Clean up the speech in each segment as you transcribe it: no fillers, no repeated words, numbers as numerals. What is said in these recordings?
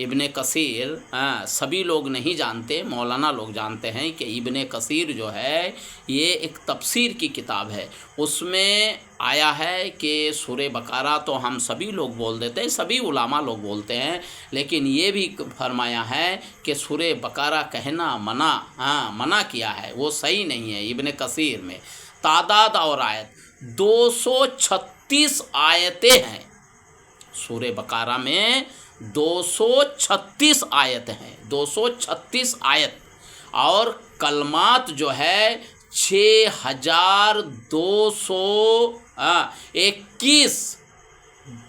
ابن کثیر سبھی لوگ نہیں جانتے، مولانا لوگ جانتے ہیں کہ ابن کثیر جو ہے یہ ایک تفسیر کی کتاب ہے۔ اس میں آیا ہے کہ سورہ بقرہ تو ہم سبھی لوگ بول دیتے ہیں، سبھی علماء لوگ بولتے ہیں، لیکن یہ بھی فرمایا ہے کہ سورہ بقرہ کہنا منع کیا ہے، وہ صحیح نہیں ہے۔ ابن کثیر میں تعداد اور آیت 236 آیتیں ہیں، سورہ بقرہ میں 236 آیت ہیں، 236 آیت، اور کلمات جو ہے 6221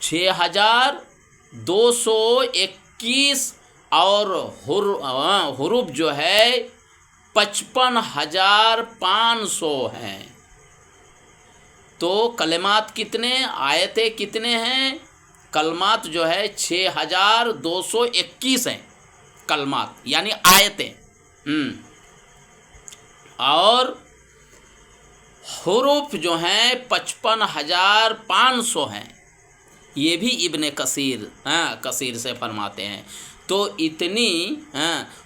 6221 اور حروف جو ہے 55,500 ہیں۔ تو کلمات کتنے، آیتیں کتنے ہیں؟ کلمات جو ہے 6221 ہیں کلمات، یعنی آیتیں، اور حروف جو ہیں 55,500 ہیں۔ یہ بھی ابن کثیر سے فرماتے ہیں۔ تو اتنی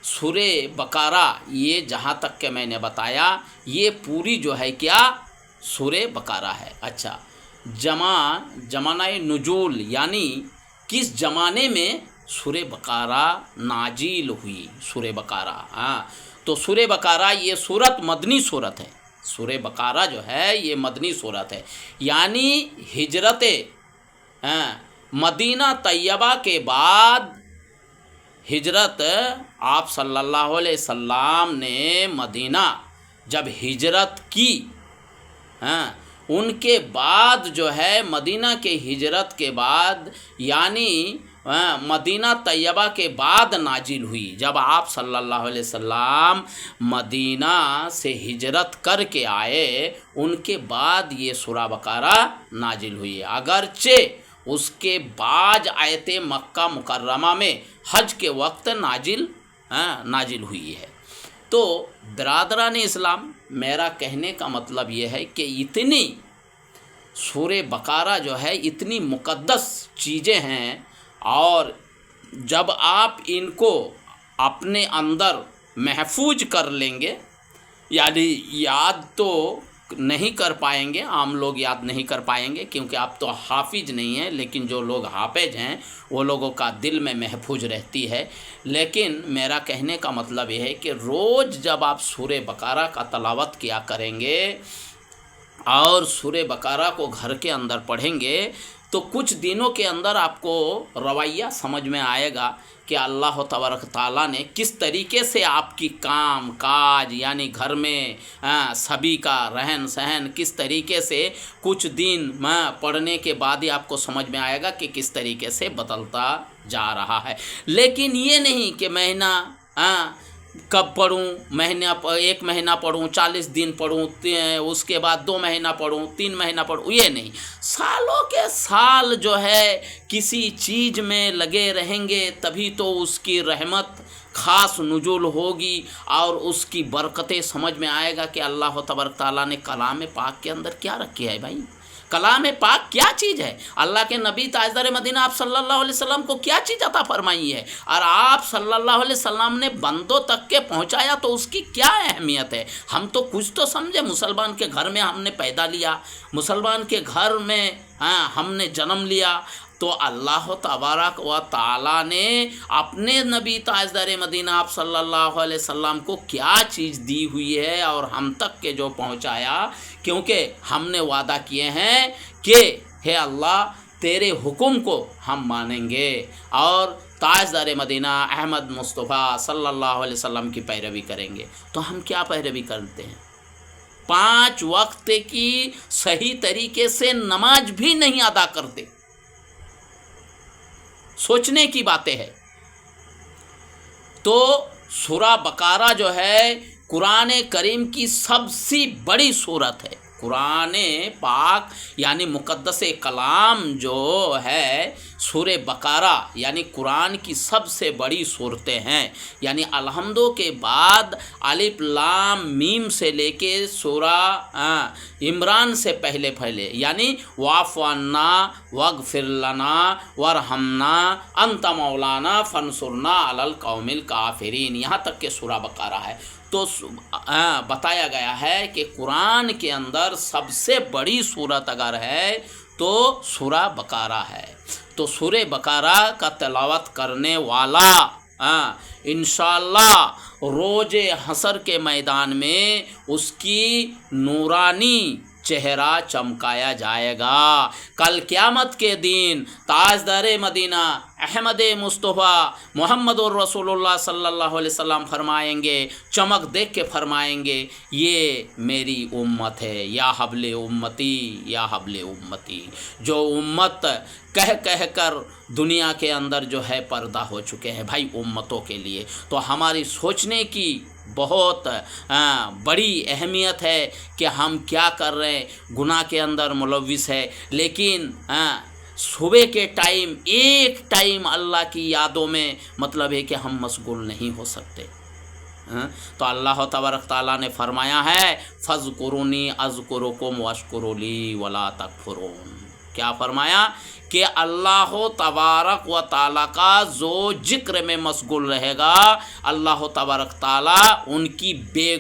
سورہ بقرہ، یہ جہاں تک کہ میں نے بتایا، یہ پوری جو ہے کیا سورہ بقرہ ہے۔ اچھا، زمانہ نزول یعنی کس زمانے میں سورہ بقرہ نازل ہوئی؟ سورہ بقرہ تو سورہ بقرہ یہ سورت مدنی سورت ہے۔ سورہ بقرہ جو ہے یہ مدنی سورت ہے، یعنی ہجرت مدینہ طیبہ کے بعد، ہجرت آپ صلی اللہ علیہ وسلم نے مدینہ جب ہجرت کی، ان کے بعد جو ہے مدینہ کے ہجرت کے بعد، یعنی مدینہ طیبہ کے بعد نازل ہوئی۔ جب آپ صلی اللہ علیہ وسلم مدینہ سے ہجرت کر کے آئے، ان کے بعد یہ سورہ بقرہ نازل ہوئی، اگرچہ اس کے بعد آیت مکہ مکرمہ میں حج کے وقت نازل ہوئی ہے۔ تو برادران اسلام، میرا کہنے کا مطلب یہ ہے کہ اتنی سورہ بقرہ جو ہے اتنی مقدس چیزیں ہیں، اور جب آپ ان کو اپنے اندر محفوظ کر لیں گے، یعنی یاد تو نہیں کر پائیں گے، عام لوگ یاد نہیں کر پائیں گے کیونکہ آپ تو حافظ نہیں ہیں، لیکن جو لوگ حافظ ہیں وہ لوگوں کا دل میں محفوظ رہتی ہے۔ لیکن میرا کہنے کا مطلب یہ ہے کہ روز جب آپ سورہ بقرہ کا تلاوت کیا کریں گے اور سورہ بقرہ کو گھر کے اندر پڑھیں گے، تو کچھ دنوں کے اندر آپ کو رویہ سمجھ میں آئے گا کہ اللہ تبارک تعالیٰ نے کس طریقے سے آپ کی کام کاج، یعنی گھر میں سبھی کا رہن سہن کس طریقے سے کچھ دن پڑھنے کے بعد ہی آپ کو سمجھ میں آئے گا کہ کس طریقے سے بدلتا جا رہا ہے۔ لیکن یہ نہیں کہ مہینہ کب پڑھوں، ایک مہینہ پڑھوں، 40 دن پڑھوں، اس کے بعد 2 مہینہ پڑھوں، 3 مہینہ پڑھوں، یہ نہیں۔ سالوں کے سال جو ہے کسی چیز میں لگے رہیں گے، تبھی تو اس کی رحمت خاص نزول ہوگی اور اس کی برکتیں سمجھ میں آئے گا کہ اللہ تبارک تعالیٰ نے کلام پاک کے اندر کیا رکھا ہے۔ بھائی، کلام پاک کیا چیز ہے؟ اللہ کے نبی تاجدار مدینہ آپ صلی اللہ علیہ وسلم کو کیا چیز عطا فرمائی ہے، اور آپ صلی اللہ علیہ وسلم نے بندوں تک کے پہنچایا تو اس کی کیا اہمیت ہے؟ ہم تو کچھ تو سمجھے، مسلمان کے گھر میں ہم نے پیدا لیا، مسلمان کے گھر میں ہم نے جنم لیا، تو اللہ تبارک و تعالیٰ نے اپنے نبی تاجدار مدینہ آپ صلی اللہ علیہ وسلم کو کیا چیز دی ہوئی ہے اور ہم تک کے جو پہنچایا، کیونکہ ہم نے وعدہ کیے ہیں کہ ہے اللہ تیرے حکم کو ہم مانیں گے اور تاجدار مدینہ احمد مصطفیٰ صلی اللہ علیہ وسلم کی پیروی کریں گے۔ تو ہم کیا پیروی کرتے ہیں؟ 5 وقت کی صحیح طریقے سے نماز بھی نہیں ادا کرتے۔ سوچنے کی باتیں ہے۔ تو سورہ بقرہ جو ہے قرآن کریم کی سب سے بڑی سورت ہے، قرآن پاک یعنی مقدس کلام جو ہے سورہ بقرہ یعنی قرآن کی سب سے بڑی صورتیں ہیں، یعنی الحمدو کے بعد الف لام میم سے لے کے سورہ عمران سے پہلے یعنی واعف عنا واغفر لنا وارحمنا انت مولانا فانصرنا علی القوم الکافرین، یہاں تک کہ سورہ بقرہ ہے۔ تو بتایا گیا ہے کہ قرآن کے اندر سب سے بڑی صورت اگر ہے تو سورہ بقرہ ہے۔ تو سورہ بقرہ کا تلاوت کرنے والا انشاءاللہ روز حشر کے میدان میں اس کی نورانی چہرہ چمکایا جائے گا۔ کل قیامت کے دن تاجدار مدینہ احمد مصطفیٰ محمد الرسول اللہ صلی اللہ علیہ وسلم فرمائیں گے، چمک دیکھ کے فرمائیں گے، یہ میری امت ہے، یا حبل امتی یا حبل امتی، جو امت کہہ کر دنیا کے اندر جو ہے پردہ ہو چکے ہیں بھائی امتوں کے لیے۔ تو ہماری سوچنے کی بہت بڑی اہمیت ہے کہ ہم کیا کر رہے ہیں، گناہ کے اندر ملوث ہے، لیکن صبح کے ٹائم ایک ٹائم اللہ کی یادوں میں مطلب ہے کہ ہم مشغول نہیں ہو سکتے۔ تو اللہ تبارک تعالیٰ نے فرمایا ہے فاذکرونی اذکرکم واشکروا لی ولا تکفرون، کیا فرمایا کہ اللہ تبارک و تعالیٰ کا جو ذکر میں مشغول رہے گا، اللہ تبارک تعالیٰ ان کی بے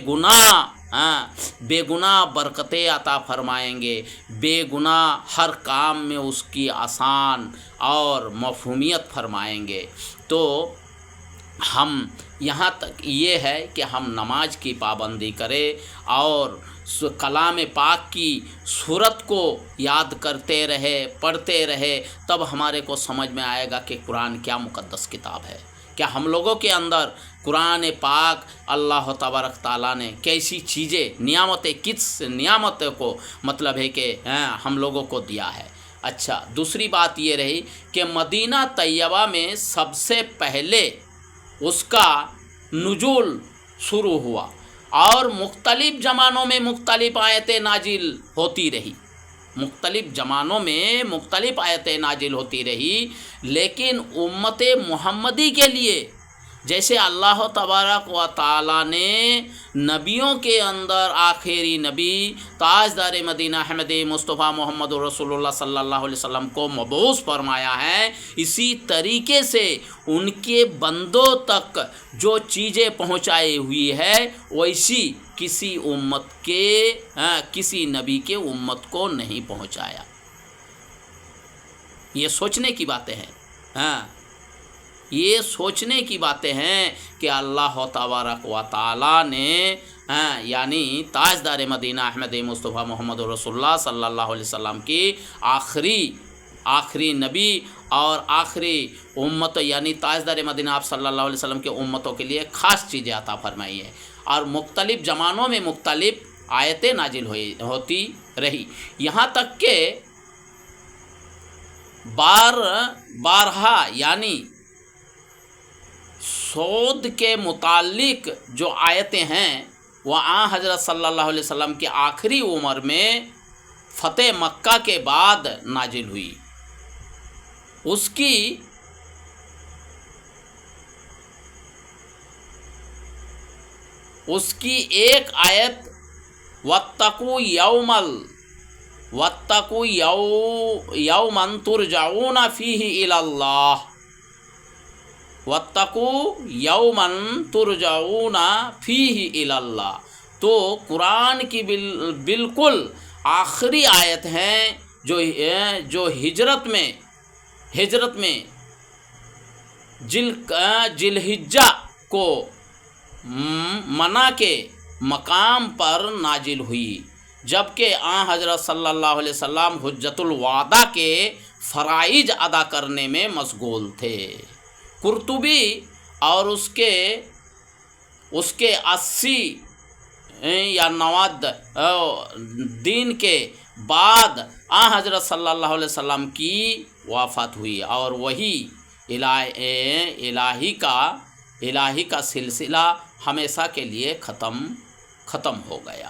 گناہ برکتیں عطا فرمائیں گے، بے گناہ ہر کام میں اس کی آسان اور مفہومیت فرمائیں گے۔ تو ہم یہاں تک یہ ہے کہ ہم نماز کی پابندی کریں اور کلام پاک کی صورت کو یاد کرتے رہے، پڑھتے رہے، تب ہمارے کو سمجھ میں آئے گا کہ قرآن کیا مقدس کتاب ہے۔ کیا ہم لوگوں کے اندر قرآن پاک اللہ تبارک تعالیٰ نے کیسی چیزیں نعمتیں، کس نعمت کو مطلب ہے کہ ہم لوگوں کو دیا ہے۔ اچھا، دوسری بات یہ رہی کہ مدینہ طیبہ میں سب سے پہلے اس کا نزول شروع ہوا اور مختلف زمانوں میں مختلف آیتیں نازل ہوتی رہی، مختلف زمانوں میں مختلف آیتیں نازل ہوتی رہی، لیکن امت محمدی کے لیے جیسے اللہ تبارک و تعالیٰ نے نبیوں کے اندر آخری نبی تاجدار مدینہ احمد مصطفیٰ محمد رسول اللہ صلی اللہ علیہ وسلم کو مبعوث فرمایا ہے، اسی طریقے سے ان کے بندوں تک جو چیزیں پہنچائی ہوئی ہے ویسی کسی امت کے کسی نبی کے امت کو نہیں پہنچایا۔ یہ سوچنے کی باتیں ہیں، یہ سوچنے کی باتیں ہیں کہ اللہ تبارک و تعالیٰ نے یعنی تاجدار مدینہ احمد مصطفیٰ محمد رسول اللہ صلی اللہ علیہ وسلم کی آخری نبی اور آخری امت یعنی تاجدار مدینہ آپ صلی اللہ علیہ وسلم کے امتوں کے لیے خاص چیزیں عطا فرمائی ہے، اور مختلف زمانوں میں مختلف آیتیں نازل ہوتی رہی، یہاں تک کہ بارہا یعنی سود کے متعلق جو آیتیں ہیں وہ حضرت صلی اللہ علیہ وسلم کی آخری عمر میں فتح مکہ کے بعد نازل ہوئی۔ اس کی ایک آیت وَاتَّقُوا يَوْمًا تُرْجَعُونَ فِيهِ إِلَى اللَّهِ، وَاتَّقُوا يَوْمًا تُرْجَعُونَ فِيهِ إِلَى اللَّهِ، تو قرآن کی بالکل آخری آیت ہیں جو ہجرت میں ذوالحجہ کو منع کے مقام پر نازل ہوئی، جبکہ حضرت صلی اللہ علیہ وسلم حجۃ الوداع کے فرائض ادا کرنے میں مشغول تھے۔ قرطبی اور اس کے 80 یا 90 دن کے بعد حضرت صلی اللہ علیہ وسلم کی وفات ہوئی، اور وہی الہی کا سلسلہ ہمیشہ کے لیے ختم ہو گیا۔